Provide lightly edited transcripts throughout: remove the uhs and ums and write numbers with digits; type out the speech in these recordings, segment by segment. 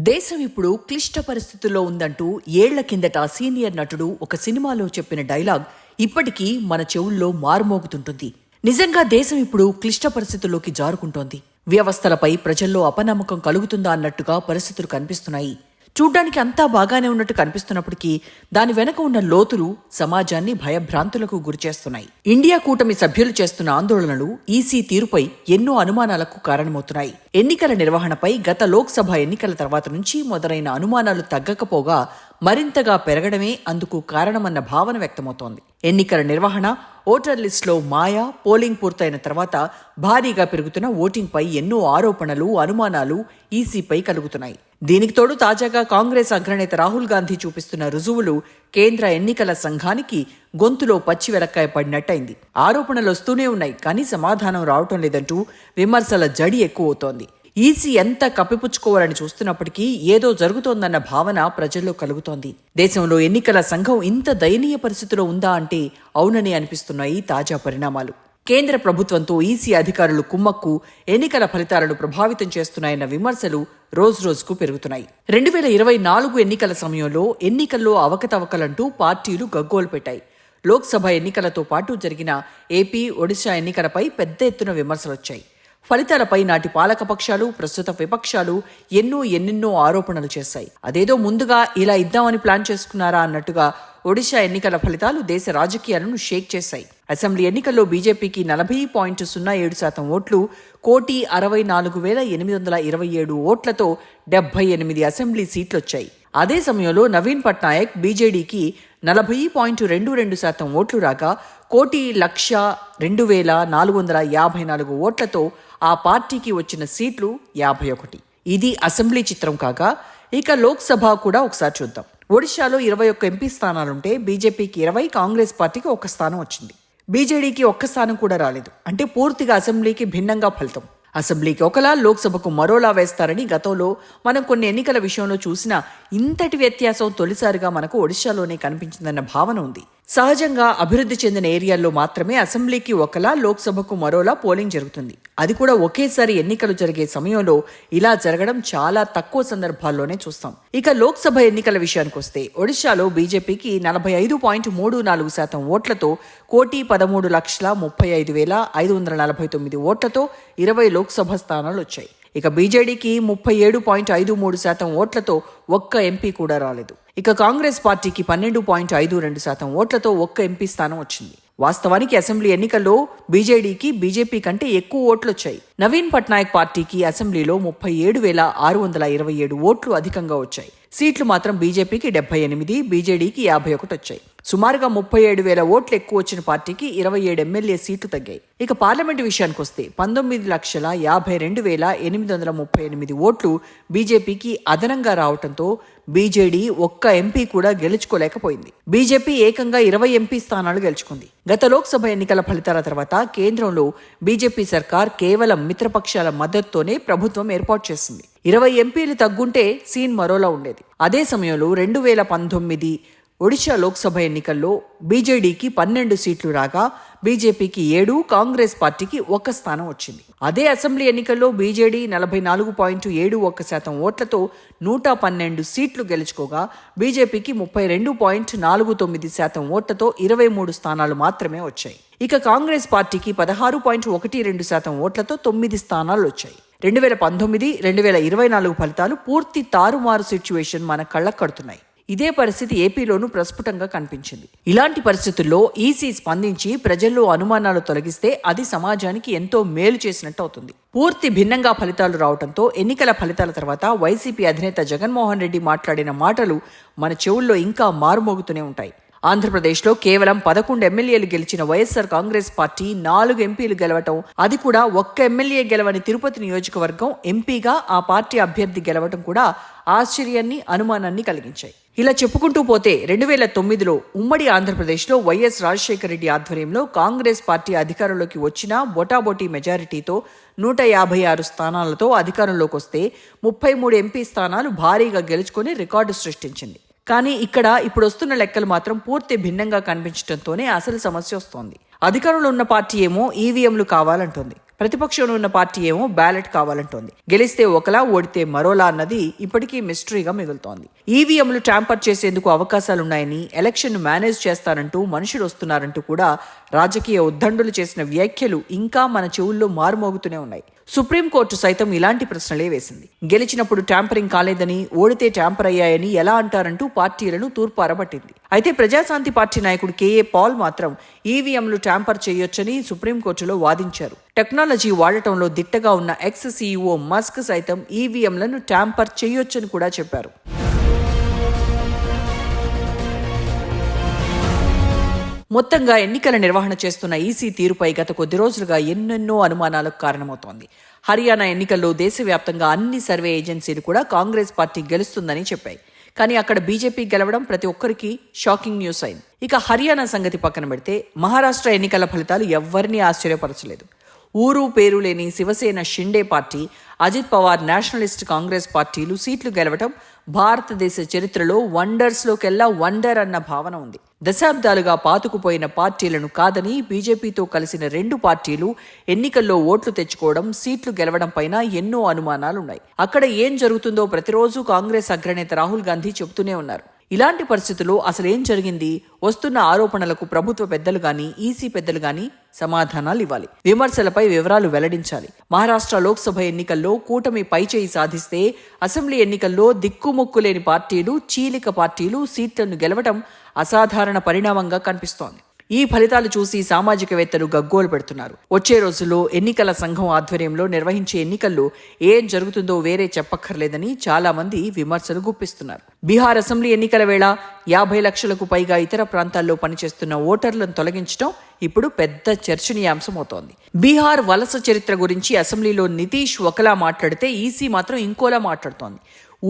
దేశం ఇప్పుడు క్లిష్ట పరిస్థితుల్లో ఉందంటూ ఏళ్ల కిందట సీనియర్ నటుడు ఒక సినిమాలో చెప్పిన డైలాగ్ ఇప్పటికీ మన చెవుల్లో మారుమోగుతుంటుంది. నిజంగా దేశం ఇప్పుడు క్లిష్ట పరిస్థితుల్లోకి జారుకుంటోంది. వ్యవస్థలపై ప్రజల్లో అపనమ్మకం కలుగుతుందా అన్నట్టుగా పరిస్థితులు కనిపిస్తున్నాయి. చూడ్డానికి అంతా బాగానే ఉన్నట్టు కనిపిస్తున్నప్పటికీ దాని వెనక ఉన్న లోతులు సమాజాన్ని భయభ్రాంతులకు గురిచేస్తున్నాయి. ఇండియా కూటమి సభ్యులు చేస్తున్న ఆందోళనలు ఈసీ తీరుపై ఎన్నో అనుమానాలకు కారణమవుతున్నాయి. ఎన్నికల నిర్వహణపై గత లోక్సభ ఎన్నికల తర్వాత నుంచి మొదలైన అనుమానాలు తగ్గకపోగా మరింతగా పెరగడమే అందుకు కారణమన్న భావన వ్యక్తమవుతోంది. ఎన్నికల నిర్వహణ, ఓటర్ లిస్టులో మాయా, పోలింగ్ పూర్తయిన తర్వాత భారీగా పెరుగుతున్న ఓటింగ్పై ఎన్నో ఆరోపణలు, అనుమానాలు ఈసీపై కలుగుతున్నాయి. దీనికి తోడు తాజాగా కాంగ్రెస్ అగ్రనేత రాహుల్ గాంధీ చూపిస్తున్న రుజువులు కేంద్ర ఎన్నికల సంఘానికి గొంతులో పచ్చి వెలక్కాయ పడినట్టయింది. ఆరోపణలు వస్తూనే ఉన్నాయి, కానీ సమాధానం రావటం లేదంటూ విమర్శల జడి ఎక్కువవుతోంది. ఈసీ ఎంత కప్పిపుచ్చుకోవాలని చూస్తున్నప్పటికీ ఏదో జరుగుతోందన్న భావన ప్రజల్లో కలుగుతోంది. దేశంలో ఎన్నికల సంఘం ఇంత దయనీయ పరిస్థితిలో ఉందా అంటే అవునని అనిపిస్తున్నాయి తాజా పరిణామాలు. కేంద్ర ప్రభుత్వంతో ఈసీ అధికారులు కుమ్మక్కు ఎన్నికల ఫలితాలను ప్రభావితం చేస్తున్నాయన్న విమర్శలు రోజురోజుకు పెరుగుతున్నాయి. 2024 ఎన్నికల సమయంలో ఎన్నికల్లో అవకతవకలంటూ పార్టీలు గగ్గోలు పెట్టాయి. లోక్సభ ఎన్నికలతో పాటు జరిగిన ఏపీ, ఒడిశా ఎన్నికలపై పెద్ద ఎత్తున విమర్శలొచ్చాయి. ఫలితాలపై నాటి పాలకపక్షాలు, ప్రస్తుత విపక్షాలు ఎన్నెన్నో ఆరోపణలు చేశాయి. అదేదో ముందుగా ఇలా ఇద్దామని ప్లాన్ చేసుకున్నారా అన్నట్టుగా ఒడిశా ఎన్నికల ఫలితాలు దేశ రాజకీయాలను షేక్ చేశాయి. అసెంబ్లీ ఎన్నికల్లో బీజేపీకి 40.07% ఓట్లు, 1,64,827 ఓట్లతో 78 అసెంబ్లీ సీట్లొచ్చాయి. అదే సమయంలో నవీన్ పట్నాయక్ బీజేడీకి 40.22% ఓట్లు రాగా 1,02,454 ఓట్లతో ఆ పార్టీకి వచ్చిన సీట్లు 51. ఇది అసెంబ్లీ చిత్రం కాగా, ఇక లోక్సభ కూడా ఒకసారి చూద్దాం. ఒడిశాలో 21 ఎంపీ స్థానాలుంటే బీజేపీకి 20, కాంగ్రెస్ పార్టీకి 1 స్థానం వచ్చింది. బీజేడీకి 1 స్థానం కూడా రాలేదు. అంటే పూర్తిగా అసెంబ్లీకి భిన్నంగా ఫలితం. అసెంబ్లీకి ఒకలా, లోక్సభకు మరోలా వేస్తారని గతంలో మనం కొన్ని ఎన్నికల విషయంలో చూసిన ఇంతటి వ్యత్యాసం తొలిసారిగా మనకు ఒడిశాలోనే కనిపించిందన్న భావన ఉంది. సహజంగా అభివృద్ధి చెందిన ఏరియాల్లో మాత్రమే అసెంబ్లీకి ఒకలా, లోక్సభకు మరోలా పోలింగ్ జరుగుతుంది. అది కూడా ఒకేసారి ఎన్నికలు జరిగే సమయంలో ఇలా జరగడం చాలా తక్కువ సందర్భాల్లోనే చూస్తాం. ఇక లోక్సభ ఎన్నికల విషయానికి వస్తే ఒడిశాలో బీజేపీకి 45.34% ఓట్లతో 1,33,35,549 ఓట్లతో 20 లోక్సభ స్థానాలు వచ్చాయి. ఇక బీజేడీకి 37.53% ఓట్లతో 1 ఎంపీ కూడా రాలేదు. ఇక కాంగ్రెస్ పార్టీకి 12.52% ఓట్లతో 1 ఎంపీ స్థానం వచ్చింది. వాస్తవానికి అసెంబ్లీ ఎన్నికల్లో బీజేపీ కంటే ఎక్కువ ఓట్లొచ్చాయి. నవీన్ పట్నాయక్ పార్టీకి అసెంబ్లీలో 37,627 ఓట్లు అధికంగా వచ్చాయి. సీట్లు మాత్రం బీజేపీకి 78, బీజేడీకి 51 వచ్చాయి. సుమారుగా 37,000 ఓట్లు ఎక్కువ వచ్చిన పార్టీకి 27 ఎమ్మెల్యే సీట్లు తగ్గాయి. ఇక పార్లమెంటు విషయానికి వస్తే 19,52,838 ఓట్లు బీజేపీకి అదనంగా రావడంతో బీజేడీ 1 ఎంపీ కూడా గెలుచుకోలేకపోయింది. బీజేపీ ఏకంగా 20 ఎంపీ స్థానాలు గెలుచుకుంది. గత లోక్సభ ఎన్నికల ఫలితాల తర్వాత కేంద్రంలో బీజేపీ సర్కార్ కేవలం మిత్రపక్షాల మద్దతుతోనే ప్రభుత్వం ఏర్పాటు చేసింది. 20 ఎంపీలు తగ్గుంటే సీన్ మరోలా ఉండేది. అదే సమయంలో 2019 ఒడిశా లోక్సభ ఎన్నికల్లో బీజేడీకి 12 సీట్లు రాగా బీజేపీకి 7, కాంగ్రెస్ పార్టీకి 1 స్థానం వచ్చింది. అదే అసెంబ్లీ ఎన్నికల్లో బీజేడీ 44.71% ఓట్లతో 112 సీట్లు గెలుచుకోగా బీజేపీకి 32.49% ఓట్లతో 23 స్థానాలు మాత్రమే వచ్చాయి. ఇక కాంగ్రెస్ పార్టీకి 16.12% ఓట్లతో 9 స్థానాలు వచ్చాయి. 2019, 2024 ఫలితాలు పూర్తి తారుమారు సిచ్యువేషన్ మన కళ్ళకు కడుతున్నాయి. ఇదే పరిస్థితి ఏపీలోనూ ప్రస్ఫుటంగా కనిపించింది. ఇలాంటి పరిస్థితుల్లో ఈసీ స్పందించి ప్రజల్లో అనుమానాలు తొలగిస్తే అది సమాజానికి ఎంతో మేలు చేసినట్టు అవుతుంది. పూర్తి భిన్నంగా ఫలితాలు రావడంతో ఎన్నికల ఫలితాల తర్వాత వైసీపీ అధినేత జగన్మోహన్ రెడ్డి మాట్లాడిన మాటలు మన చెవుల్లో ఇంకా మారుమోగుతూనే ఉంటాయి. ఆంధ్రప్రదేశ్లో కేవలం 11 ఎమ్మెల్యేలు గెలిచిన వైఎస్ఆర్ కాంగ్రెస్ పార్టీ 4 ఎంపీలు గెలవటం, అది కూడా 1 ఎమ్మెల్యే గెలవని తిరుపతి నియోజకవర్గం ఎంపీగా ఆ పార్టీ అభ్యర్థి గెలవటం కూడా ఆశ్చర్యాన్ని, అనుమానాన్ని కలిగించాయి. ఇలా చెప్పుకుంటూ పోతే 2009లో ఉమ్మడి ఆంధ్రప్రదేశ్లో వైఎస్ రాజశేఖర రెడ్డి ఆధ్వర్యంలో కాంగ్రెస్ పార్టీ అధికారంలోకి వచ్చిన బొటాబొటీ మెజారిటీతో 156 స్థానాలతో అధికారంలోకి వస్తే 33 ఎంపీ స్థానాలు భారీగా గెలుచుకొని రికార్డు సృష్టించింది. కానీ ఇక్కడ ఇప్పుడు వస్తున్న లెక్కలు మాత్రం పూర్తి భిన్నంగా కనిపించడంతోనే అసలు సమస్య వస్తోంది. అధికారంలో ఉన్న పార్టీ ఏమో ఈవీఎంలు కావాలంటోంది. ప్రతిపక్షంలో ఉన్న పార్టీ ఏమో బ్యాలెట్ కావాలంటోంది. గెలిస్తే ఒకలా, ఓడితే మరోలా అన్నది ఇప్పటికీ మిస్టరీగా మిగులుతోంది. ఈవీఎంలు ట్యాంపర్ చేసేందుకు అవకాశాలున్నాయని, ఎలక్షన్ మేనేజ్ చేస్తానంటూ మనుషులు వస్తున్నారంటూ కూడా రాజకీయ ఉద్దండులు చేసిన వ్యాఖ్యలు ఇంకా మన చెవుల్లో మారుమోగుతూనే ఉన్నాయి. సుప్రీంకోర్టు సైతం ఇలాంటి ప్రశ్నలే వేసింది. గెలిచినప్పుడు ట్యాంపరింగ్ కాలేదని, ఓడితే ట్యాంపర్ అయ్యాయని ఎలా అంటారంటూ పార్టీలను తూర్పారబట్టింది. అయితే ప్రజాశాంతి పార్టీ నాయకుడు కేఏ పాల్ మాత్రం ఈవీఎంలు ట్యాంపర్ చేయొచ్చని సుప్రీంకోర్టులో వాదించారు. టెక్నాలజీ వాడటంలో దిట్టగా ఉన్న ఎక్స్ సీఈఓ మస్క్ సైతం ఈవీఎంలను ట్యాంపర్ చేయొచ్చని కూడా చెప్పారు. మొత్తంగా ఎన్నికల నిర్వహణ చేస్తున్న ఈసీ తీరుపై గత కొద్ది రోజులుగా ఎన్నెన్నో అనుమానాలకు కారణమవుతోంది. హర్యానా ఎన్నికల్లో దేశవ్యాప్తంగా అన్ని సర్వే ఏజెన్సీలు కూడా కాంగ్రెస్ పార్టీ గెలుస్తుందని చెప్పాయి. కానీ అక్కడ బీజేపీ గెలవడం ప్రతి ఒక్కరికి షాకింగ్ న్యూస్ అయింది. ఇక హర్యానా సంగతి పక్కన పెడితే మహారాష్ట్ర ఎన్నికల ఫలితాలు ఎవ్వరినీ ఆశ్చర్యపరచలేదు. ఊరు పేరు లేని శివసేన షిండే పార్టీ, అజిత్ పవార్ నేషనలిస్ట్ కాంగ్రెస్ పార్టీలు సీట్లు గెలవటం భారతదేశ చరిత్రలో వండర్స్లోకెల్లా వండర్ అన్న భావన ఉంది. దశాబ్దాలుగా పాతుకుపోయిన పార్టీలను కాదని బీజేపీతో కలిసిన రెండు పార్టీలు ఎన్నికల్లో ఓట్లు తెచ్చుకోవడం, సీట్లు గెలవడం పైన ఎన్నో అనుమానాలున్నాయి. అక్కడ ఏం జరుగుతుందో ప్రతిరోజు కాంగ్రెస్ అగ్రనేత రాహుల్ గాంధీ చెబుతూనే ఉన్నారు. ఇలాంటి పరిస్థితుల్లో అసలేం జరిగింది? వస్తున్న ఆరోపణలకు ప్రభుత్వ పెద్దలు గాని, ఈసీ పెద్దలు గాని సమాధానాలు ఇవ్వాలి. విమర్శలపై వివరాలు వెల్లడించాలి. మహారాష్ట్ర లోక్సభ ఎన్నికల్లో కూటమి పైచేయి సాధిస్తే, అసెంబ్లీ ఎన్నికల్లో దిక్కుమొక్కులేని పార్టీలు, చీలిక పార్టీలు సీట్లను గెలవడం అసాధారణ పరిణామంగా కనిపిస్తోంది. ఈ ఫలితాలు చూసి సామాజికవేత్తలు గగ్గోలు పెడుతున్నారు. వచ్చే రోజుల్లో ఎన్నికల సంఘం ఆధ్వర్యంలో నిర్వహించే ఎన్నికల్లో ఏం జరుగుతుందో వేరే చెప్పక్కర్లేదని చాలా మంది విమర్శలు గుప్పిస్తున్నారు. బీహార్ అసెంబ్లీ ఎన్నికల వేళ 50 లక్షలకు పైగా ఇతర ప్రాంతాల్లో పనిచేస్తున్న ఓటర్లను తొలగించడం ఇప్పుడు పెద్ద చర్చనీయాంశమవుతోంది. బీహార్ వలస చరిత్ర గురించి అసెంబ్లీలో నితీష్ ఒకలా మాట్లాడితే ఈసీ మాత్రం ఇంకోలా మాట్లాడుతోంది.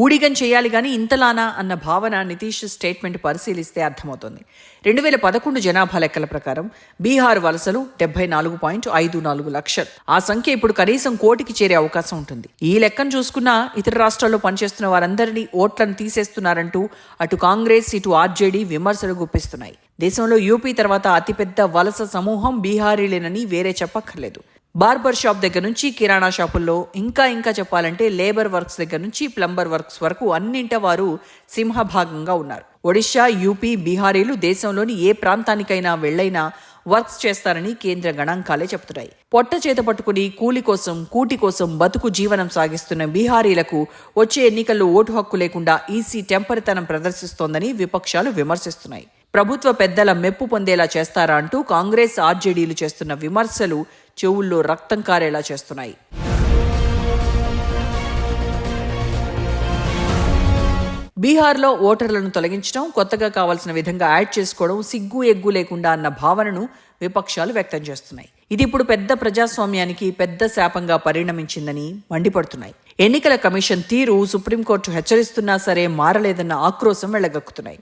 ఊడిగం చేయాలి గాని ఇంతలానా అన్న భావన నితీష్ స్టేట్మెంట్ పరిశీలిస్తే అర్థమవుతుంది. 2011 జనాభా లెక్కల ప్రకారం బీహార్ వలసలు 74.54 లక్షలు. ఆ సంఖ్య ఇప్పుడు కనీసం 1 కోటికి చేరే అవకాశం ఉంటుంది. ఈ లెక్కను చూసుకున్నా ఇతర రాష్ట్రాల్లో పనిచేస్తున్న వారందరినీ ఓట్లను తీసేస్తున్నారంటూ అటు కాంగ్రెస్, ఇటు ఆర్జేడీ విమర్శలు గుప్పిస్తున్నాయి. దేశంలో యూపీ తర్వాత అతిపెద్ద వలస సమూహం బీహారీలేనని వేరే చెప్పక్కర్లేదు. బార్బర్ షాప్ దగ్గర నుంచి కిరాణా షాపుల్లో, ఇంకా చెప్పాలంటే లేబర్ వర్క్స్ దగ్గర నుంచి ప్లంబర్ వర్క్స్ వరకు అన్నింట వారు సింహభాగంగా ఉన్నారు. ఒడిషా, యూపీ, బీహారీలు దేశంలోని ఏ ప్రాంతానికైనా వెళ్లైనా వర్క్స్ చేస్తారని కేంద్ర గణాంకాలే చెబుతున్నాయి. పొట్ట చేత పట్టుకుని కూటి కోసం బతుకు జీవనం సాగిస్తున్న బీహారీలకు వచ్చే ఎన్నికల్లో ఓటు హక్కు లేకుండా ఈసీ టెంపరితనం ప్రదర్శిస్తోందని విపక్షాలు విమర్శిస్తున్నాయి. ప్రభుత్వ పెద్దల మెప్పు పొందేలా చేస్తారా అంటూ కాంగ్రెస్, ఆర్జేడీలు చేస్తున్న విమర్శలు చెవుల్లో రక్తం కారేలా చేస్తున్నాయి. బీహార్లో ఓటర్లను తొలగించడం, కొత్తగా కావాల్సిన విధంగా యాడ్ చేసుకోవడం సిగ్గు ఎగ్గు లేకుండా అన్న భావనను విపక్షాలు వ్యక్తం చేస్తున్నాయి. ఇది ఇప్పుడు పెద్ద ప్రజాస్వామ్యానికి పెద్ద శాపంగా పరిణమించిందని మండిపడుతున్నాయి. ఎన్నికల కమిషన్ తీరు సుప్రీంకోర్టు హెచ్చరిస్తున్నా సరే మారలేదన్న ఆక్రోశం వెళ్లగక్కుతున్నాయి.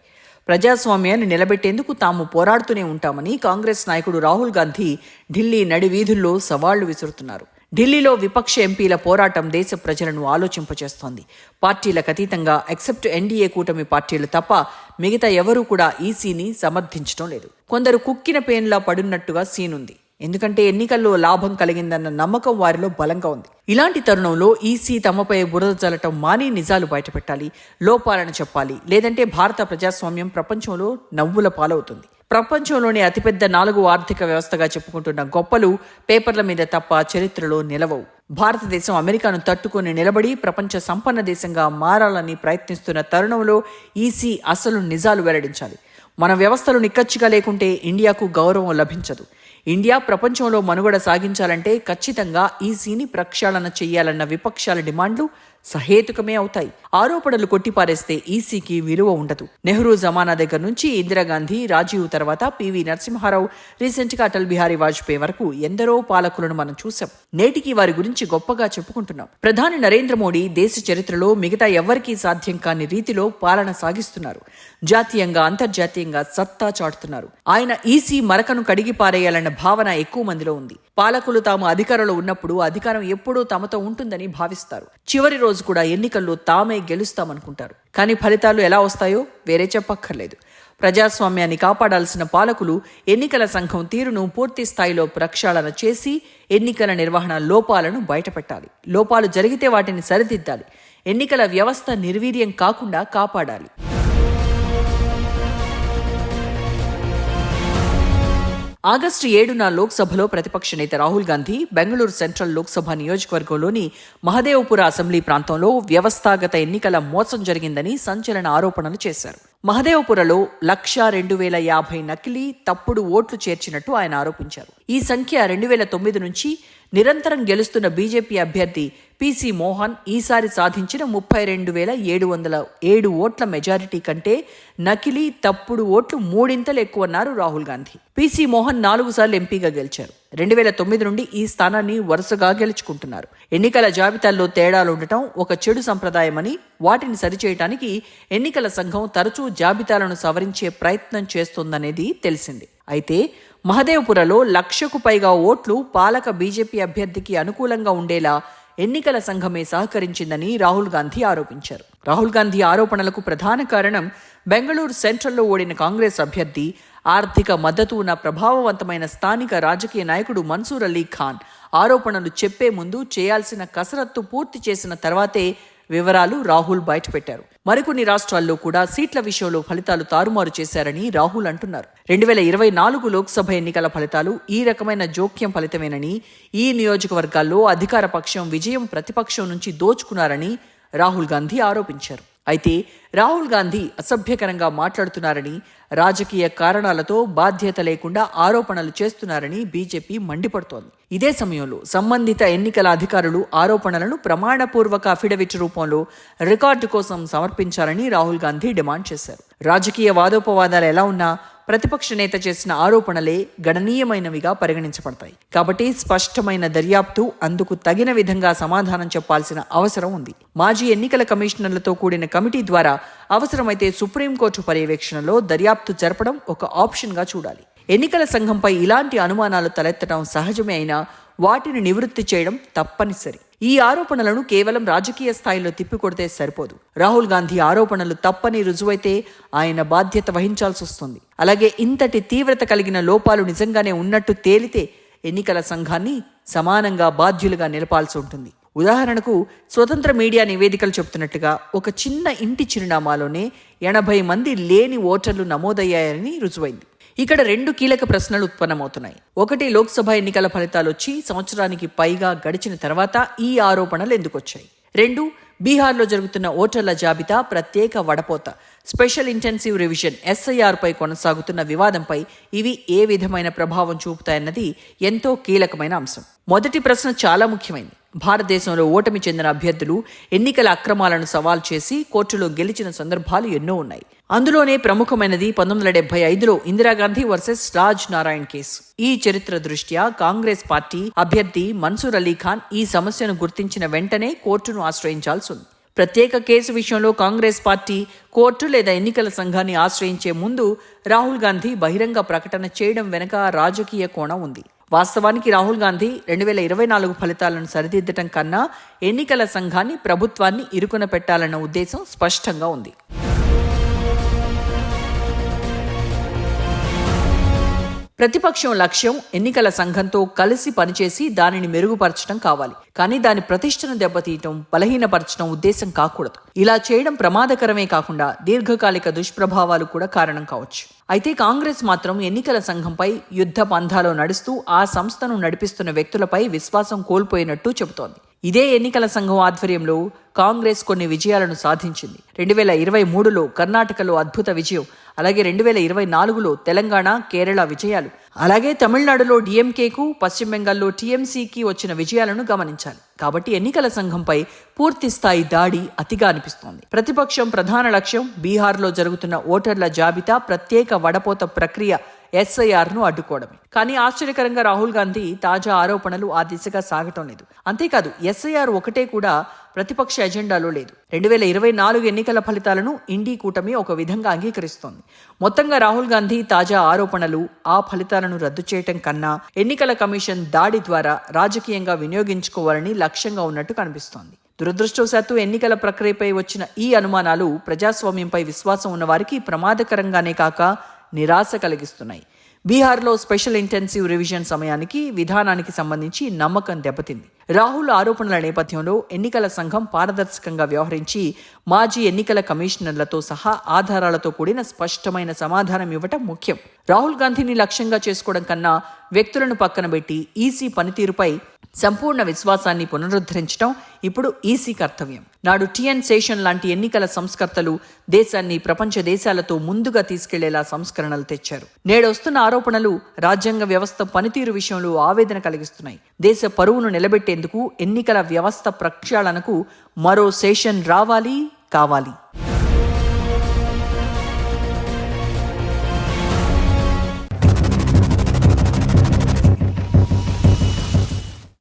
ప్రజాస్వామ్యాన్ని నిలబెట్టేందుకు తాము పోరాడుతూనే ఉంటామని కాంగ్రెస్ నాయకుడు రాహుల్ గాంధీ ఢిల్లీ నడివీధుల్లో సవాళ్లు విసురుతున్నారు. ఢిల్లీలో విపక్ష ఎంపీల పోరాటం దేశ ప్రజలను ఆలోచింపచేస్తోంది. పార్టీలకు అతీతంగా ఎక్సెప్ట్ ఎన్డీఏ కూటమి పార్టీలు తప్ప మిగతా ఎవరూ కూడా ఈసీని సమర్థించడం లేదు. కొందరు కుక్కిన పేన్లా పడున్నట్టుగా సీనుంది. ఎందుకంటే ఎన్నికల్లో లాభం కలిగిందన్న నమ్మకం వారిలో బలంగా ఉంది. ఇలాంటి తరుణంలో ఈసీ తమపై బురద జల్లటం మాని నిజాలు బయటపెట్టాలి, లోపాలను చెప్పాలి. లేదంటే భారత ప్రజాస్వామ్యం ప్రపంచంలో నవ్వుల పాలవుతుంది. ప్రపంచంలోని అతిపెద్ద 4వ ఆర్థిక వ్యవస్థగా చెప్పుకుంటున్న గొప్పలు పేపర్ల మీద తప్ప చరిత్రలో నిలవవు. భారతదేశం అమెరికాను తట్టుకుని నిలబడి ప్రపంచ సంపన్న దేశంగా మారాలని ప్రయత్నిస్తున్న తరుణంలో ఈసీ అసలు నిజాలు వెల్లడించాలి. మన వ్యవస్థలు నిక్కచ్చిగా లేకుంటే ఇండియాకు గౌరవం లభించదు. ఇండియా ప్రపంచంలో మనుగడ సాగించాలంటే ఖచ్చితంగా ఈసీని ప్రక్షాళన చెయ్యాలన్న విపక్షాల డిమాండ్లు సహేతుకమే అవుతాయి. ఆరోపణలు కొట్టిపారేస్తే ఈసీకి విలువ ఉండదు. నెహ్రూ జమానా దగ్గర నుంచి ఇందిరాగాంధీ, రాజీవ్ తర్వాత పివి నరసింహారావు, రీసెంట్ గా అటల్ బిహారీ వాజ్పేయి వరకు ఎందరో పాలకులను మనం చూసాం. నేటికి వారి గురించి గొప్పగా చెప్పుకుంటున్నాం. ప్రధాని నరేంద్ర మోడీ దేశ చరిత్రలో మిగతా ఎవ్వరికీ సాధ్యం కాని రీతిలో పాలన సాగిస్తున్నారు. జాతీయంగా, అంతర్జాతీయంగా సత్తా చాటుతున్నారు. ఆయన ఈసీ మరకను కడిగి పారేయాలన్న భావన ఎక్కువ మందిలో ఉంది. పాలకులు తాము అధికారంలో ఉన్నప్పుడు అధికారం ఎప్పుడూ తమతో ఉంటుందని భావిస్తారు. చివరి రోజు కూడా ఎన్నికల్లో తామే గెలుస్తామనుకుంటారు. కానీ ఫలితాలు ఎలా వస్తాయో వేరే చెప్పక్కర్లేదు. ప్రజాస్వామ్యాన్ని కాపాడాల్సిన పాలకులు ఎన్నికల సంఘం తీరును పూర్తి స్థాయిలో ప్రక్షాళన చేసి ఎన్నికల నిర్వహణ లోపాలను బయటపెట్టాలి. లోపాలు జరిగితే వాటిని సరిదిద్దాలి. ఎన్నికల వ్యవస్థ నిర్వీర్యం కాకుండా కాపాడాలి. ఆగస్టు 7న లోక్సభలో ప్రతిపక్ష నేత రాహుల్ గాంధీ బెంగళూరు సెంట్రల్ లోక్సభ నియోజకవర్గంలోని మహదేవ్పుర అసెంబ్లీ ప్రాంతంలో వ్యవస్థాగత ఎన్నికల మోసం జరిగిందని సంచలన ఆరోపణలు చేశారు. మహదేవ్పురలో 1,02,050 నకిలీ తప్పుడు ఓట్లు చేర్చినట్టు ఆయన ఆరోపించారు. ఈ సంఖ్య 2009 నుంచి నిరంతరం గెలుస్తున్న బీజేపీ అభ్యర్థి పీసీ మోహన్ ఈసారి సాధించిన 32,707 ఓట్ల మెజారిటీ కంటే నకిలీ తప్పుడు ఓట్లు 3 ఎక్కువన్నారు రాహుల్ గాంధీ. పీసీ మోహన్ 4 సార్లు ఎంపీగా గెలిచారు. 2009 నుండి ఈ స్థానాన్ని వరుసగా గెలుచుకుంటున్నారు. ఎన్నికల జాబితాల్లో తేడాలుండటం ఒక చెడు సంప్రదాయమని, వాటిని సరిచేయడానికి ఎన్నికల సంఘం తరచూ జాబితాలను సవరించే ప్రయత్నం చేస్తోందనేది తెలిసింది. అయితే మహదేవ్పురలో 1,00,000కు పైగా ఓట్లు పాలక బీజేపీ అభ్యర్థికి అనుకూలంగా ఉండేలా ఎన్నికల సంఘమే సహకరించిందని రాహుల్ గాంధీ ఆరోపించారు. రాహుల్ గాంధీ ఆరోపణలకు ప్రధాన కారణం బెంగళూరు సెంట్రల్లో ఓడిన కాంగ్రెస్ అభ్యర్థి, ఆర్థిక మద్దతు ఉన్న ప్రభావవంతమైన స్థానిక రాజకీయ నాయకుడు మన్సూర్ అలీ ఖాన్ ఆరోపణలు చెప్పే ముందు చేయాల్సిన కసరత్తు పూర్తి చేసిన తర్వాతే వివరాలు రాహుల్ బయటపెట్టారు. మరికొన్ని రాష్ట్రాల్లో కూడా సీట్ల విషయంలో ఫలితాలు తారుమారు చేశారని రాహుల్ అంటున్నారు. 2024 లోక్సభ ఎన్నికల ఫలితాలు ఈ రకమైన జోక్యం ఫలితమేనని, ఈ నియోజకవర్గాల్లో అధికార పక్షం విజయం ప్రతిపక్షం నుంచి దోచుకున్నారని రాహుల్ గాంధీ ఆరోపించారు. అయితే రాహుల్ గాంధీ అసభ్యకరంగా మాట్లాడుతున్నారని, రాజకీయ కారణాలతో బాధ్యత లేకుండా ఆరోపణలు చేస్తున్నారని బీజేపీ మండిపడుతోంది. ఇదే సమయంలో సంబంధిత ఎన్నికల అధికారులు ఆరోపణలను ప్రమాణపూర్వక అఫిడవిట్ రూపంలో రికార్డు కోసం సమర్పించాలని రాహుల్ గాంధీ డిమాండ్ చేశారు. రాజకీయ వాదోపవాదాలు ఎలా ఉన్నా ప్రతిపక్ష నేత చేసిన ఆరోపణలే గణనీయమైనవిగా పరిగణించబడతాయి. కాబట్టి స్పష్టమైన దర్యాప్తు, అందుకు తగిన విధంగా సమాధానం చెప్పాల్సిన అవసరం ఉంది. మాజీ ఎన్నికల కమిషనర్లతో కూడిన కమిటీ ద్వారా అవసరమైతే సుప్రీంకోర్టు పర్యవేక్షణలో దర్యాప్తు జరపడం ఒక ఆప్షన్గా చూడాలి. ఎన్నికల సంఘంపై ఇలాంటి అనుమానాలు తలెత్తడం సహజమే అయినా వాటిని నివృత్తి చేయడం తప్పనిసరి. ఈ ఆరోపణలను కేవలం రాజకీయ స్థాయిలో తిప్పికొడితే సరిపోదు. రాహుల్ గాంధీ ఆరోపణలు తప్పని రుజువైతే ఆయన బాధ్యత వహించాల్సి వస్తుంది. అలాగే ఇంతటి తీవ్రత కలిగిన లోపాలు నిజంగానే ఉన్నట్టు తేలితే ఎన్నికల సంఘాన్ని సమానంగా బాధ్యులుగా నిలపాల్సి ఉంటుంది. ఉదాహరణకు స్వతంత్ర మీడియా నివేదికలు చెబుతున్నట్టుగా ఒక చిన్న ఇంటి చిరునామాలోనే 80 మంది లేని ఓటర్లు నమోదయ్యాయని రుజువైంది. ఇక్కడ 2 కీలక ప్రశ్నలు ఉత్పన్నమవుతున్నాయి. ఒకటి, లోక్సభ ఎన్నికల ఫలితాలు వచ్చి సంవత్సరానికి పైగా గడిచిన తర్వాత ఈ ఆరోపణలు ఎందుకొచ్చాయి? 2, బీహార్లో జరుగుతున్న ఓటర్ల జాబితా ప్రత్యేక వడపోత, స్పెషల్ ఇంటెన్సివ్ రివిజన్ SIR పై కొనసాగుతున్న వివాదంపై ఇవి ఏ విధమైన ప్రభావం చూపుతాయన్నది ఎంతో కీలకమైన అంశం. మొదటి ప్రశ్న చాలా ముఖ్యమైనది. భారతదేశంలో ఓటమి చెందిన అభ్యర్థులు ఎన్నికల అక్రమాలను సవాల్ చేసి కోర్టులో గెలిచిన సందర్భాలు ఎన్నో ఉన్నాయి. అందులోనే ప్రముఖమైనది 1975లో ఇందిరాగాంధీ వర్సెస్ రాజ్ నారాయణ్ కేసు. ఈ చరిత్ర దృష్ట్యా కాంగ్రెస్ పార్టీ అభ్యర్థి మన్సూర్ అలీ ఖాన్ ఈ సమస్యను గుర్తించిన వెంటనే కోర్టును ఆశ్రయించాల్సి ఉంది. ప్రత్యేక కేసు విషయంలో కాంగ్రెస్ పార్టీ కోర్టు లేదా ఎన్నికల సంఘాన్ని ఆశ్రయించే ముందు రాహుల్ గాంధీ బహిరంగ ప్రకటన చేయడం వెనుక రాజకీయ కోణం ఉంది. వాస్తవానికి రాహుల్ గాంధీ 2024 ఫలితాలను సరిదిద్దటం కన్నా ఎన్నికల సంఘాన్ని, ప్రభుత్వాన్ని ఇరుకున పెట్టాలన్న ఉద్దేశం స్పష్టంగా ఉంది. ప్రతిపక్షం లక్ష్యం ఎన్నికల సంఘంతో కలిసి పనిచేసి దానిని మెరుగుపరచడం కావాలి. కానీ దాని ప్రతిష్టను దెబ్బతీయటం, బలహీనపరచడం ఉద్దేశం కాకూడదు. ఇలా చేయడం ప్రమాదకరమే కాకుండా దీర్ఘకాలిక దుష్ప్రభావాలు కూడా కారణం కావచ్చు. అయితే కాంగ్రెస్ మాత్రం ఎన్నికల సంఘంపై యుద్ధ పంథాలో నడుస్తూ ఆ సంస్థను నడిపిస్తున్న వ్యక్తులపై విశ్వాసం కోల్పోయినట్టు చెబుతోంది. ఇదే ఎన్నికల సంఘం ఆధ్వర్యంలో కాంగ్రెస్ కొన్ని విజయాలను సాధించింది. 2023లో కర్ణాటకలో అద్భుత విజయం, అలాగే 2024లో తెలంగాణ, కేరళ విజయాలు, అలాగే తమిళనాడులో DMKకు, పశ్చిమ బెంగాల్లో TMCకి వచ్చిన విజయాలను గమనించాలి. కాబట్టి ఎన్నికల సంఘంపై పూర్తి స్థాయి దాడి అతిగా అనిపిస్తోంది. ప్రతిపక్షం ప్రధాన లక్ష్యం బీహార్లో జరుగుతున్న ఓటర్ల జాబితా ప్రత్యేక వడపోత ప్రక్రియ ఎస్ఐఆర్ను అడ్డుకోవడమే. కానీ ఆశ్చర్యకరంగా రాహుల్ గాంధీ తాజా ఆరోపణలు ఆ దిశగా సాగటం లేదు. అంతేకాదు ఎస్ఐఆర్ ఒకటే కూడా ప్రతిపక్ష ఎజెండాలో లేదు. 2024 ఎన్నికల ఫలితాలను ఇండీ కూటమి ఒక విధంగా అంగీకరిస్తోంది. మొత్తంగా రాహుల్ గాంధీ తాజా ఆరోపణలు ఆ ఫలితాలను రద్దు చేయటం కన్నా ఎన్నికల కమిషన్ దాడి ద్వారా రాజకీయంగా వినియోగించుకోవాలని లక్ష్యంగా ఉన్నట్టు కనిపిస్తోంది. దురదృష్టవశాత్తు ఎన్నికల ప్రక్రియపై వచ్చిన ఈ అనుమానాలు ప్రజాస్వామ్యంపై విశ్వాసం ఉన్న వారికి ప్రమాదకరంగానే కాక నిరాశ కలిగిస్తున్నాయి. బీహార్లో స్పెషల్ ఇంటెన్సివ్ రివిజన్ సమయానికి విధానానికి సంబంధించి నమ్మకం దెబ్బతింది. రాహుల్ ఆరోపణల నేపథ్యంలో ఎన్నికల సంఘం పారదర్శకంగా వ్యవహరించి మాజీ ఎన్నికల కమిషనర్లతో సహా ఆధారాలతో కూడిన స్పష్టమైన సమాధానం ఇవ్వటం ముఖ్యం. రాహుల్ గాంధీని లక్ష్యంగా చేసుకోవడం కన్నా వ్యక్తులను పక్కన పెట్టి ఈసీ పనితీరుపై సంపూర్ణ విశ్వాసాన్ని పునరుద్ధరించడం ఇప్పుడు ఈసీ కర్తవ్యం. నాడు టిఎన్ శేషన్ లాంటి ఎన్నికల సంస్కర్తలు దేశాన్ని ప్రపంచ దేశాలతో ముందుగా తీసుకెళ్లేలా సంస్కరణలు తెచ్చారు. నేడొస్తున్న ఆరోపణలు రాజ్యాంగ వ్యవస్థ పనితీరు విషయంలో ఆవేదన కలిగిస్తున్నాయి. దేశ పరువును నిలబెట్టేందుకు ఎన్నికల వ్యవస్థ ప్రక్షాళనకు మరో శేషన్ కావాలి.